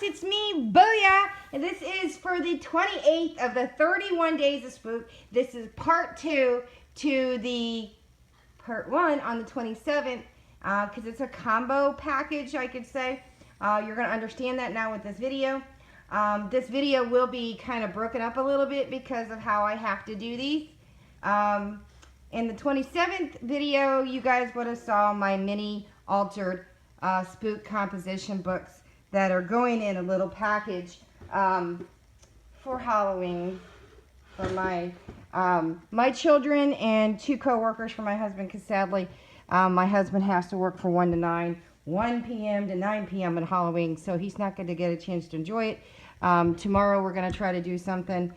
it's me, Booyah! And this is for the 28th of the 31 Days of Spook. This is part 2 to the part 1 on the 27th, because it's a combo package, I could say. You're going to understand that now with this video. This video will be kind of broken up a little bit because of how I have to do these. In the 27th video, you guys would have saw my mini altered spook composition books that are going in a little package for Halloween for my my children and 2 co-workers for my husband, because sadly my husband has to work from 1 to 9, 1 p.m. to 9 p.m. on Halloween, so he's not going to get a chance to enjoy it. Tomorrow we're going to try to do something,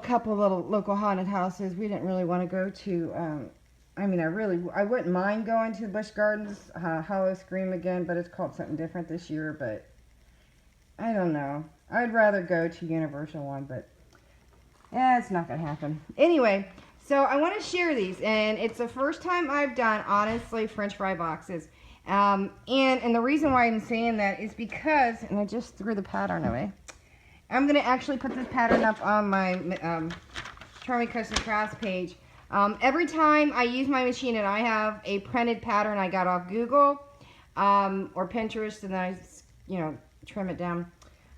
couple little local haunted houses. We didn't really want to go to, I wouldn't mind going to Busch Gardens, Hollow Scream again, but it's called something different this year, but I don't know. I'd rather go to Universal one, but yeah, it's not going to happen. Anyway, so I want to share these, and it's the first time I've done, honestly, French fry boxes. And the reason why I'm saying that is because, and I just threw the pattern away, I'm going to actually put this pattern up on my Charming Custom Crafts page. Every time I use my machine and I have a printed pattern I got off Google or Pinterest, and then I, trim it down,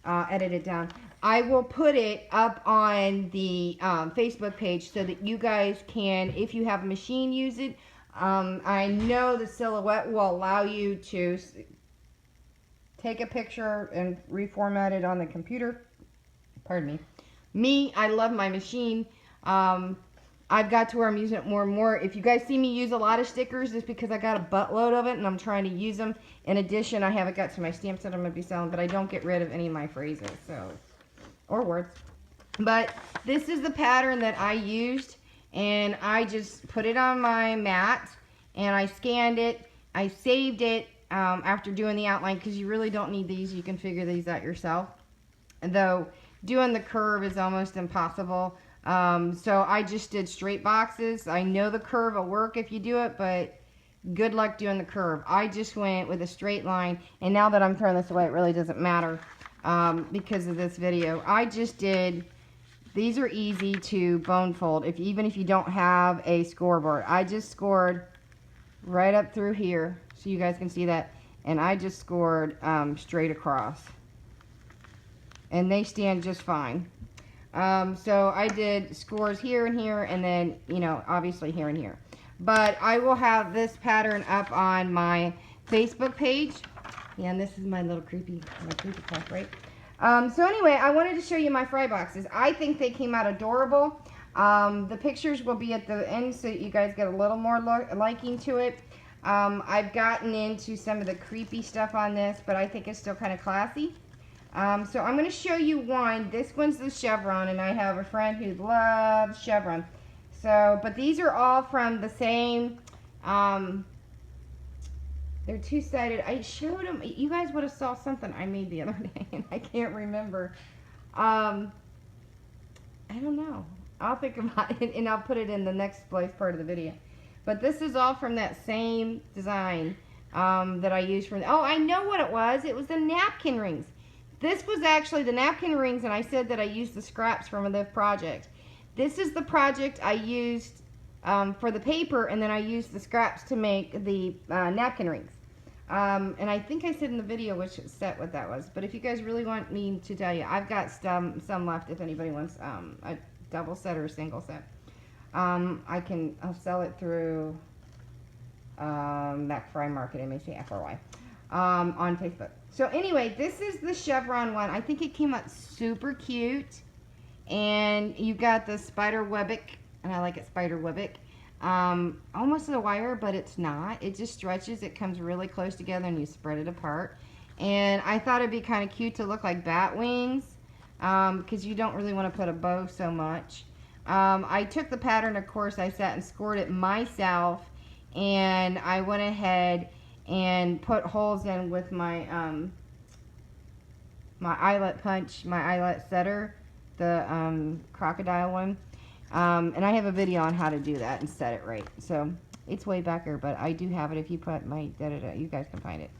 edit it down, I will put it up on the Facebook page so that you guys can, if you have a machine, use it. I know the silhouette will allow you to take a picture and reformat it on the computer. Pardon me. I love my machine. I've got to where I'm using it more and more. If you guys see me use a lot of stickers, it's because I got a buttload of it and I'm trying to use them. In addition, I haven't got to my stamps that I'm going to be selling, but I don't get rid of any of my phrases, or words. But this is the pattern that I used, and I just put it on my mat, and I scanned it. I saved it after doing the outline, because you really don't need these. You can figure these out yourself. Though doing the curve is almost impossible. So I just did straight boxes. I know the curve will work if you do it, but good luck doing the curve. I just went with a straight line, and now that I'm throwing this away, it really doesn't matter because of this video. I just did, these are easy to bone fold, even if you don't have a scoreboard. I just scored right up through here, so you guys can see that, and I just scored straight across. And they stand just fine. So I did scores here and here, and then, obviously here and here. But I will have this pattern up on my Facebook page. Yeah, and this is my little creepy stuff, right? So anyway, I wanted to show you my fry boxes. I think they came out adorable. The pictures will be at the end so you guys get a little more liking to it. I've gotten into some of the creepy stuff on this, but I think it's still kind of classy. So I'm going to show you one. This one's the chevron, and I have a friend who loves chevron. So, but these are all from the same, they're two-sided. I showed them, you guys would have saw something I made the other day, and I can't remember. I don't know. I'll think about it, and I'll put it in the next part of the video. But this is all from that same design that I used for, oh, I know what it was. It was the napkin rings. This was actually the napkin rings, and I said that I used the scraps from the project. This is the project I used for the paper, and then I used the scraps to make the napkin rings. And I think I said in the video which set what that was. But if you guys really want me to tell you, I've got some left if anybody wants a double set or a single set. I'll sell it through Mac Fry Market, MACFRY, on Facebook. So anyway, this is the chevron one. I think it came out super cute. And you got the spider webbick, and I like it spider webbick. Almost a wire, but it's not. It just stretches. It comes really close together, and you spread it apart. And I thought it'd be kind of cute to look like bat wings, because you don't really want to put a bow so much. I took the pattern, of course, I sat and scored it myself, and I went ahead and put holes in with my my eyelet punch, my eyelet setter, the crocodile one. And I have a video on how to do that and set it right. So it's way back here, but I do have it. If you put my you guys can find it.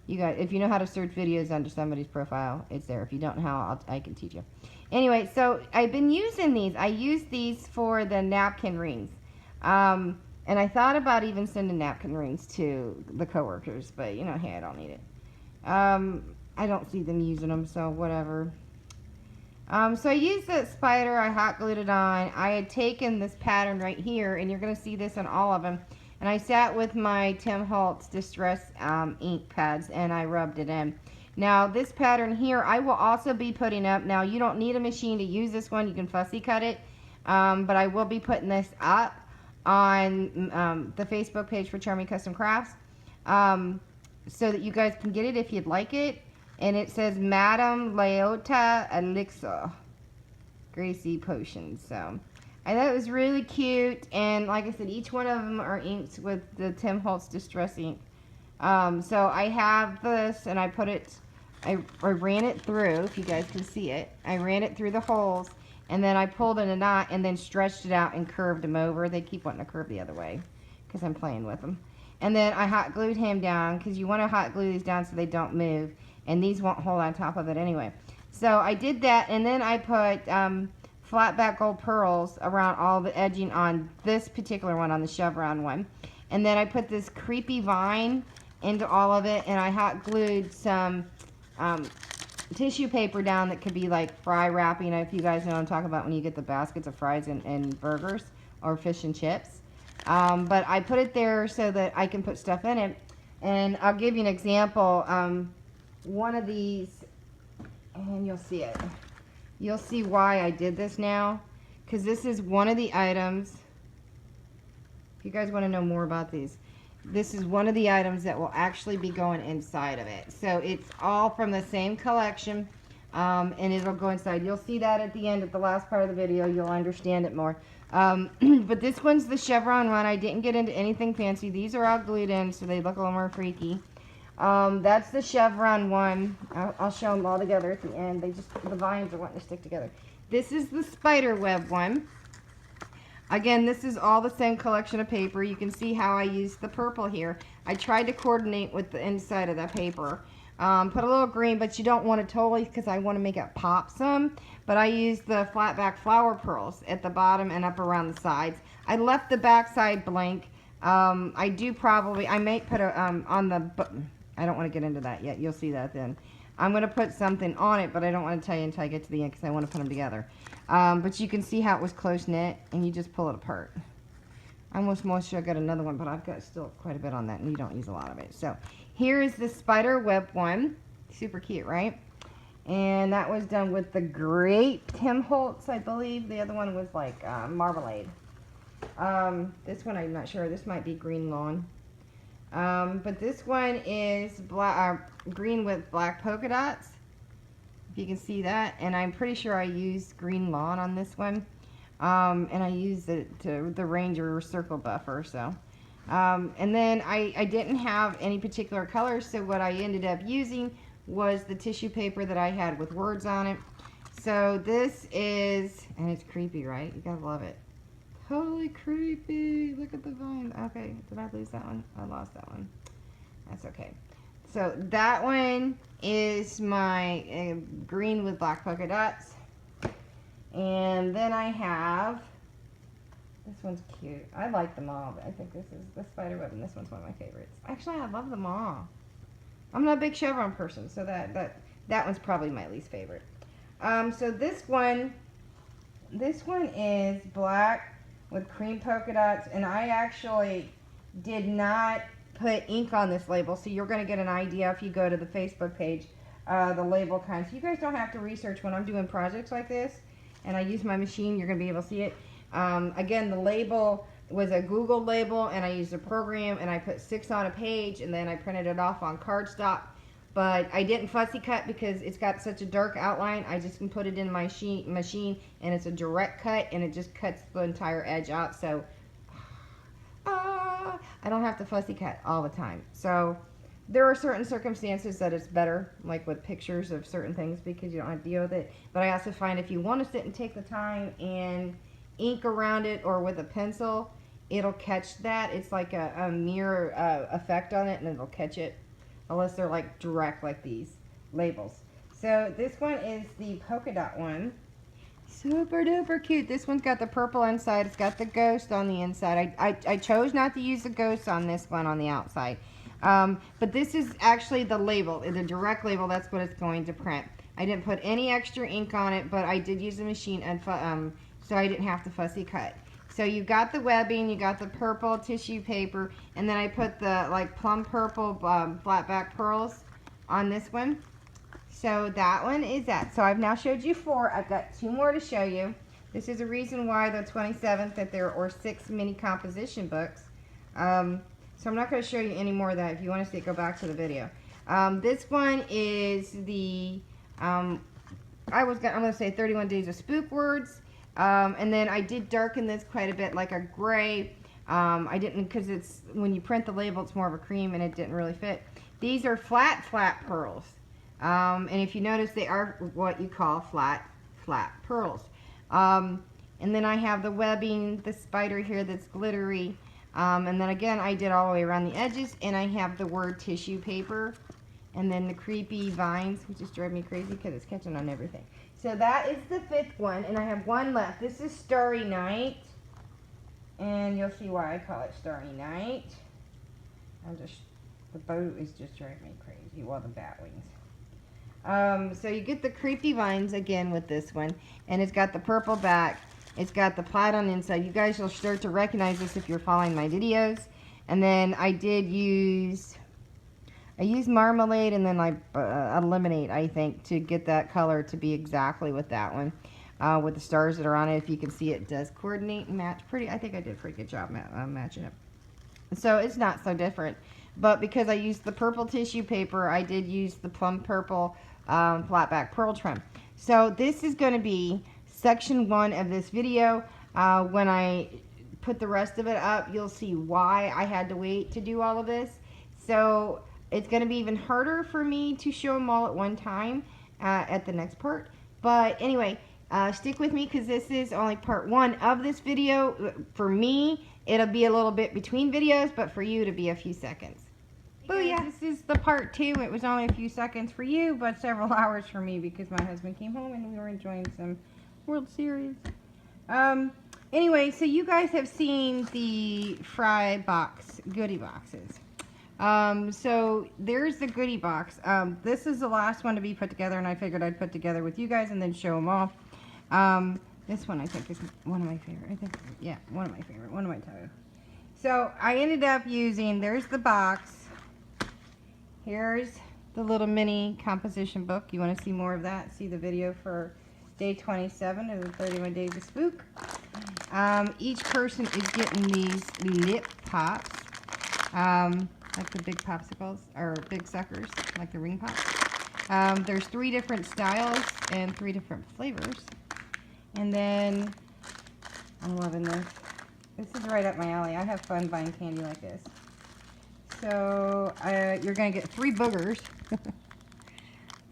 You guys, if you know how to search videos under somebody's profile, it's there. If you don't know how, I can teach you. Anyway, so I've been using these. I use these for the napkin rings. And I thought about even sending napkin rings to the coworkers, but you know, hey, I don't need it. I don't see them using them, so whatever. So I used that spider. I hot glued it on. I had taken this pattern right here, and you're going to see this on all of them. And I sat with my Tim Holtz Distress ink pads, and I rubbed it in. Now, this pattern here, I will also be putting up. Now, you don't need a machine to use this one. You can fussy cut it. But I will be putting this up on the Facebook page for Charming Custom Crafts, so that you guys can get it if you'd like it. And it says Madame Leota Elixir Gracie Potion. So I thought it was really cute. And like I said, each one of them are inked with the Tim Holtz Distress ink. So I have this, and I put it, I ran it through, if you guys can see it. I ran it through the holes, and then I pulled in a knot and then stretched it out and curved them over. They keep wanting to curve the other way because I'm playing with them. And then I hot glued him down, because you want to hot glue these down so they don't move. And these won't hold on top of it anyway. So I did that, and then I put flat back gold pearls around all the edging on this particular one, on the chevron one. And then I put this creepy vine into all of it, and I hot glued some tissue paper down that could be like fry wrapping. If you guys know what I'm talking about when you get the baskets of fries and burgers or fish and chips. But I put it there so that I can put stuff in it. And I'll give you an example. One of these, and you'll see it. You'll see why I did this now, because this is one of the items. If you guys want to know more about these, this is one of the items that will actually be going inside of it. So it's all from the same collection, and it'll go inside. You'll see that at the end, at the last part of the video. You'll understand it more. But this one's the chevron one. I didn't get into anything fancy. These are all glued in, so they look a little more freaky. That's the chevron one. I'll show them all together at the end. The vines are wanting to stick together. This is the spider web one. Again, this is all the same collection of paper. You can see how I used the purple here. I tried to coordinate with the inside of the paper. Put a little green, but you don't want it totally, because I want to make it pop some. But I used the flat back flower pearls at the bottom and up around the sides. I left the back side blank. I may put a, on the, I don't want to get into that yet. You'll see that then. I'm going to put something on it, but I don't want to tell you until I get to the end, because I want to put them together. But you can see how it was close knit, and you just pull it apart. I almost sure I got another one, but I've got still quite a bit on that, and you don't use a lot of it. So here is the spider web one. Super cute, right? And that was done with the grape Tim Holtz, I believe. The other one was like marmalade. This one I'm not sure. This might be green lawn. But this one is green with black polka dots, if you can see that. And I'm pretty sure I used green lawn on this one. And I used the Ranger circle buffer. So, and then I didn't have any particular colors, so what I ended up using was the tissue paper that I had with words on it. So this is, and it's creepy, right? You gotta love it. Totally creepy. Look at the vine. Okay, did I lose that one? I lost that one. That's okay. So that one is my green with black polka dots. And then I have, this one's cute. I like them all, but I think this is the spider web, and this one's one of my favorites. Actually, I love them all. I'm not a big chevron person, so that one's probably my least favorite. So this one is black with cream polka dots, and I actually did not put ink on this label, so you're going to get an idea if you go to the Facebook page, the label kind. So you guys don't have to research when I'm doing projects like this, and I use my machine. You're going to be able to see it. Again, the label was a Google label, and I used a program, and I put 6 on a page, and then I printed it off on cardstock. But I didn't fussy cut because it's got such a dark outline. I just can put it in my machine, and it's a direct cut, and it just cuts the entire edge out. So I don't have to fussy cut all the time. So there are certain circumstances that it's better, like with pictures of certain things, because you don't have to deal with it. But I also find if you want to sit and take the time and ink around it, or with a pencil, it'll catch that. It's like a mirror effect on it, and it'll catch it. unless they're like direct like these labels. So this one is the polka dot one. Super duper cute. This one's got the purple inside. It's got the ghost on the inside. I chose not to use the ghost on this one on the outside. But this is actually the label, the direct label. That's what it's going to print. I didn't put any extra ink on it, but I did use the machine, and so I didn't have to fussy cut. So you got the webbing, you got the purple tissue paper, and then I put the like plum purple flat back pearls on this one. So that one is that. So I've now showed you 4. I've got 2 more to show you. This is a reason why the 27th that there are 6 mini composition books. So I'm not going to show you any more of that. If you want to see it, go back to the video. This one is the, I'm going to say 31 Days of Spook Words. And then I did darken this quite a bit, like a gray. I didn't, because it's, when you print the label, it's more of a cream and it didn't really fit. These are flat pearls. And if you notice, they are what you call flat pearls. And then I have the webbing, the spider here that's glittery. And then again, I did all the way around the edges, and I have the word tissue paper. And then the creepy vines, which just drive me crazy because it's catching on everything. So that is the 5th one, and I have 1 left. This is Starry Night. And you'll see why I call it Starry Night. The boat is just driving me crazy. Well, the bat wings. So you get the creepy vines again with this one, and it's got the purple back, it's got the plaid on the inside. You guys will start to recognize this if you're following my videos. And then I used marmalade and then lemonade, I think, to get that color to be exactly with that one, with the stars that are on it. If you can see, it does coordinate and match pretty. I think I did a pretty good job matching it, so it's not so different. But because I used the purple tissue paper, I did use the plum purple flat back pearl trim. So this is going to be section 1 of this video. When I put the rest of it up, you'll see why I had to wait to do all of this. So it's going to be even harder for me to show them all at one time at the next part. But anyway, stick with me because this is only part 1 of this video. For me, it'll be a little bit between videos, but for you, to be a few seconds. Booyah! This is the part 2. It was only a few seconds for you, but several hours for me because my husband came home and we were enjoying some World Series. Anyway, so you guys have seen the Fry box, goodie boxes. So there's the goodie box. This is the last one to be put together, and I figured I'd put together with you guys and then show them off. This one I think is one of my favorite. One of my favorite. One of my top. So I ended up using, there's the box. Here's the little mini composition book. You want to see more of that? See the video for day 27 of the 31 Days of Spook. Each person is getting these lip pops. Like the big popsicles, or big suckers, like the ring pops. There's 3 different styles and 3 different flavors. And then, I'm loving this. This is right up my alley. I have fun buying candy like this. So, you're going to get 3 boogers.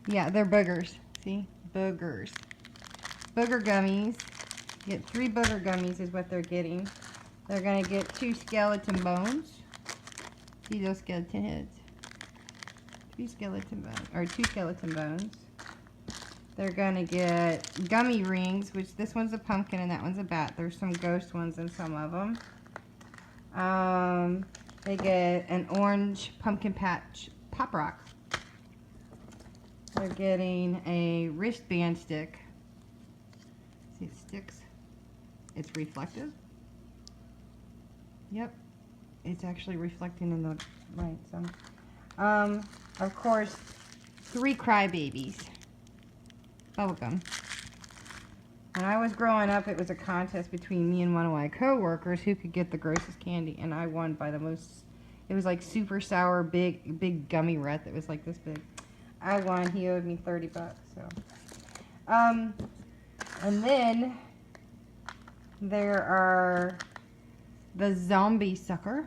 Yeah, they're boogers. See? Boogers. Booger gummies. Get 3 booger gummies is what they're getting. They're going to get 2 skeleton bones. See those skeleton heads? 2 skeleton bones, or 2 skeleton bones. They're gonna get gummy rings, which this one's a pumpkin and that one's a bat. There's some ghost ones in some of them. They get an orange pumpkin patch pop rock. They're getting a wristband stick. See, it sticks. It's reflective. Yep. It's actually reflecting in the light. So, of course, 3 crybabies. Bubblegum. When I was growing up, it was a contest between me and one of my co-workers who could get the grossest candy, and I won by the most. It was like super sour, big gummy rat that was like this big. I won. He owed me $30. So, and then there are the zombie sucker,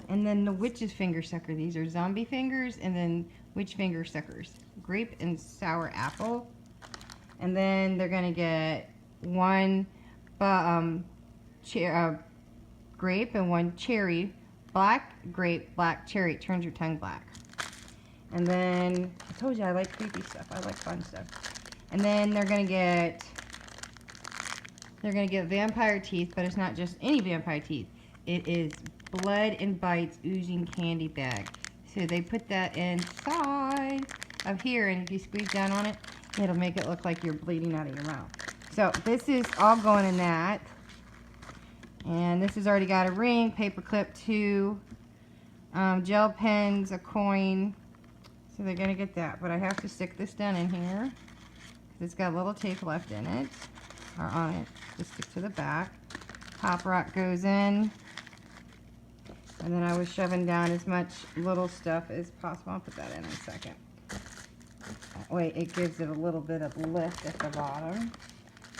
and then the witch's finger sucker. These are zombie fingers, and then witch finger suckers. Grape and sour apple. And then they're gonna get 1 grape and 1 cherry. Black grape, black cherry. It turns your tongue black. And then, I told you I like creepy stuff. I like fun stuff. And then they're gonna get vampire teeth, but it's not just any vampire teeth. It is Blood and Bites oozing candy bag. So they put that inside of here, and if you squeeze down on it, it'll make it look like you're bleeding out of your mouth. So this is all going in that. And this has already got a ring, paper clip, 2 gel pens, a coin. So they're gonna get that, but I have to stick this down in here. It's got a little tape left in it, or on it, to stick to the back. Pop rock goes in. And then I was shoving down as much little stuff as possible. I'll put that in a second. That way it gives it a little bit of lift at the bottom.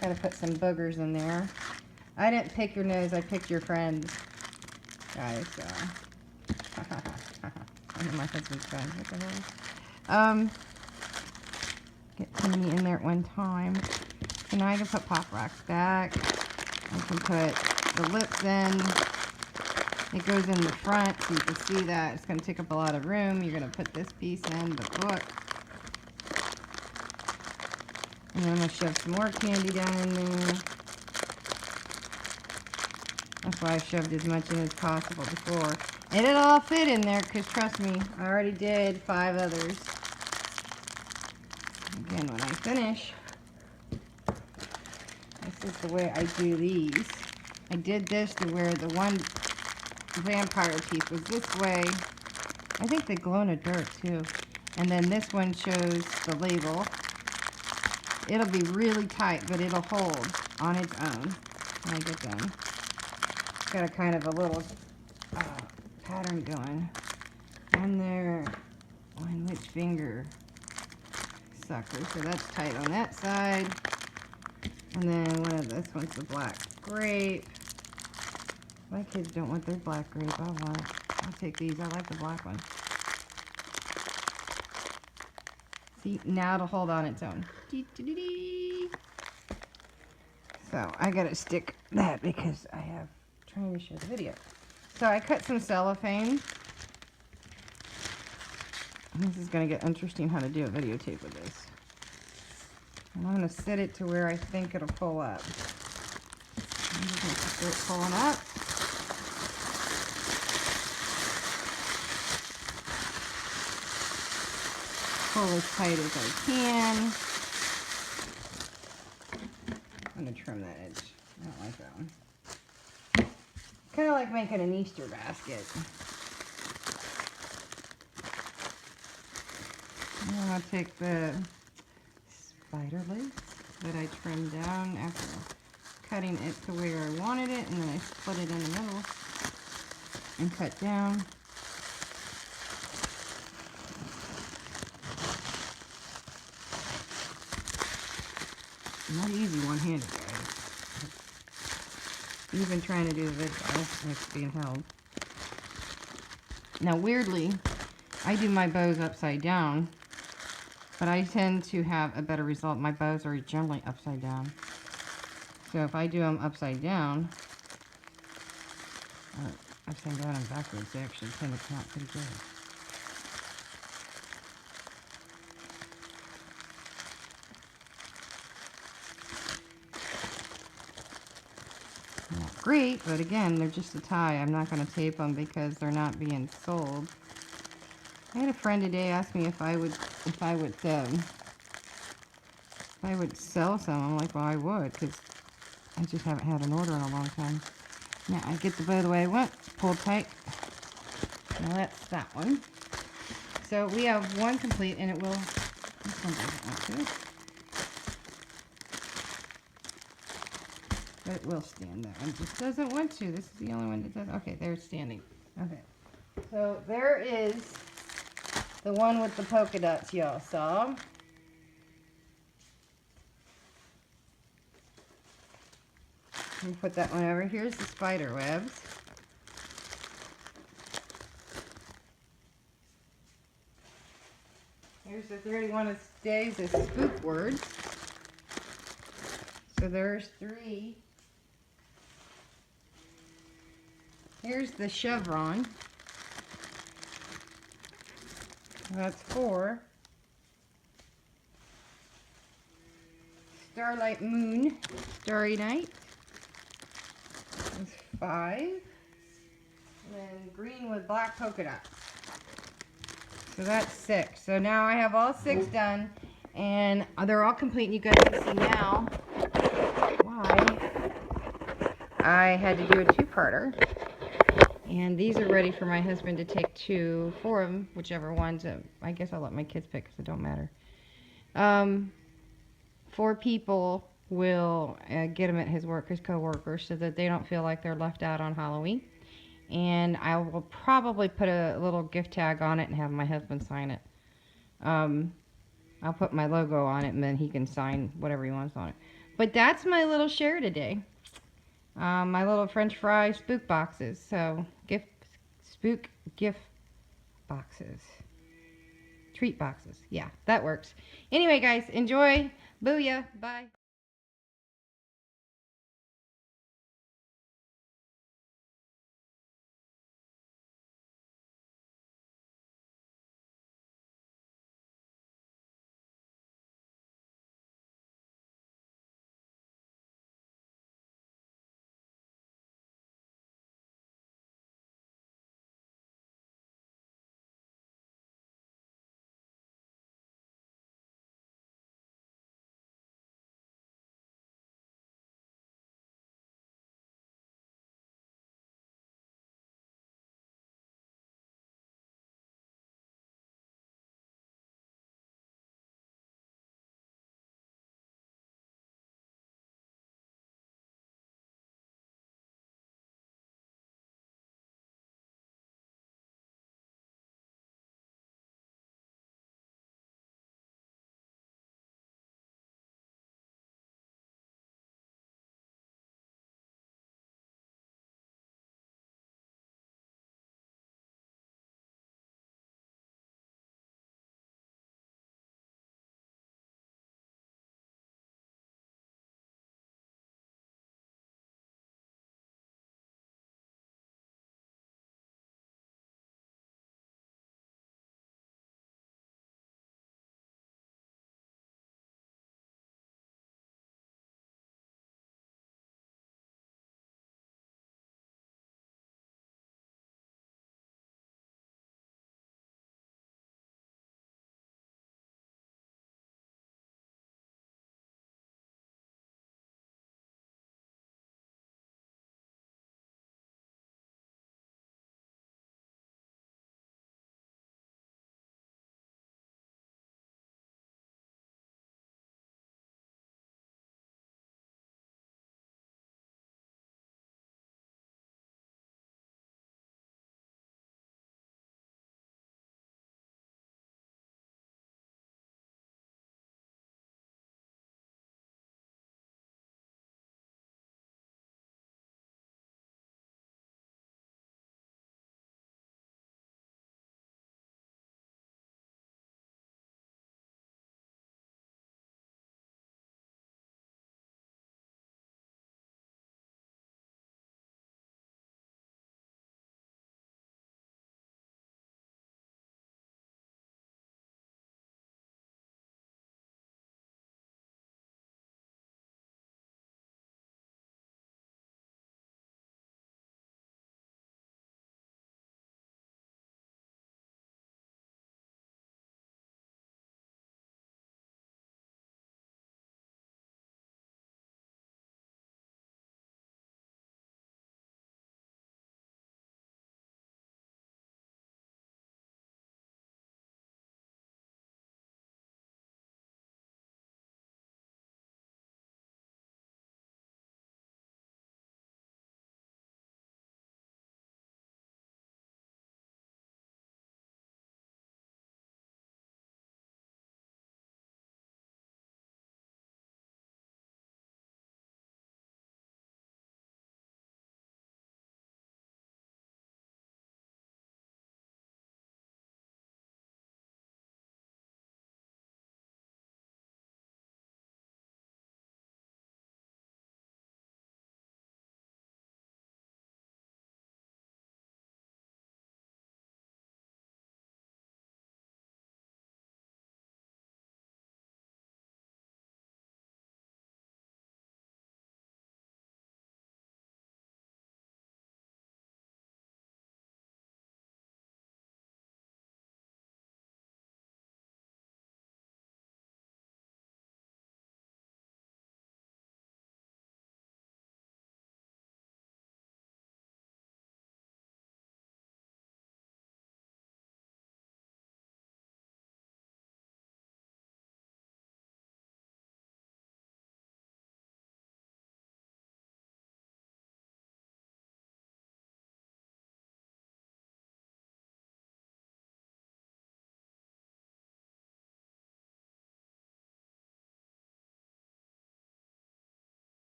Gotta put some boogers in there. I didn't pick your nose, I picked your friends. Guys, I'm my husband's friend. What the hell? Get too many in there at one time. So now I can put pop rocks back. I can put the lips in. It goes in the front so you can see that. It's going to take up a lot of room. You're going to put this piece in, the book. And then I'm going to shove some more candy down in there. That's why I shoved as much in as possible before. And it'll all fit in there because trust me, I already did 5 others. Again, when I finish, this is the way I do these. I did this to where the one vampire teeth was this way. I think they glow in the dark too. And then this one shows the label. It'll be really tight, but it'll hold on its own when I get done. It's got a kind of a little pattern going. One there, one which finger sucker. So that's tight on that side. And then one of this one's the black grape. My kids don't want their black grape. I'll take these. I like the black one. See, now it'll hold on its own. So I gotta stick that because I have trying to show the video. So I cut some cellophane. And this is gonna get interesting how to do a videotape with this. And I'm gonna set it to where I think it'll pull up. I'm just gonna start pulling up. Pull as tight as I can. I'm gonna trim that edge. I don't like that one. Kind of like making an Easter basket. And I'll take the spider legs that I trimmed down after cutting it to where I wanted it, and then I split it in the middle and cut down. Not easy one-handed, guys. Even trying to do the video, it's being held. Now, weirdly, I do my bows upside down, but I tend to have a better result. My bows are generally upside down. So if I do them upside down and backwards, they actually tend to come out pretty good. Not great, but again, they're just a tie. I'm not going to tape them because they're not being sold. I had a friend today ask me if I would sell some. I'm like, well, I would, because I just haven't had an order in a long time. Now I get the bow the way I want. It's pulled tight. Now that's that one. So we have one complete, and it will. This one doesn't want to, but it will stand. That one just doesn't want to. This is the only one that does. Okay, there it's standing. Okay. So there is the one with the polka dots y'all saw. Let me put that one over. Here's the spider webs. Here's the 31 days of spook words. So there's 3. Here's the chevron. That's 4. Starlight Moon, Starry Night. That's 5. And then green with black polka dots. So that's 6. So now I have all 6 done, and they're all complete. And you guys can see now why I had to do a 2-parter. And these are ready for my husband to take to 4 of them, whichever ones. I guess I'll let my kids pick because it don't matter. 4 people will get them at his work, his co-workers, so that they don't feel like they're left out on Halloween. And I will probably put a little gift tag on it and have my husband sign it. I'll put my logo on it, and then he can sign whatever he wants on it. But that's my little share today. My little French fry spook boxes. So, spook gift boxes. Treat boxes. Yeah, that works. Anyway, guys, enjoy. Booyah. Bye.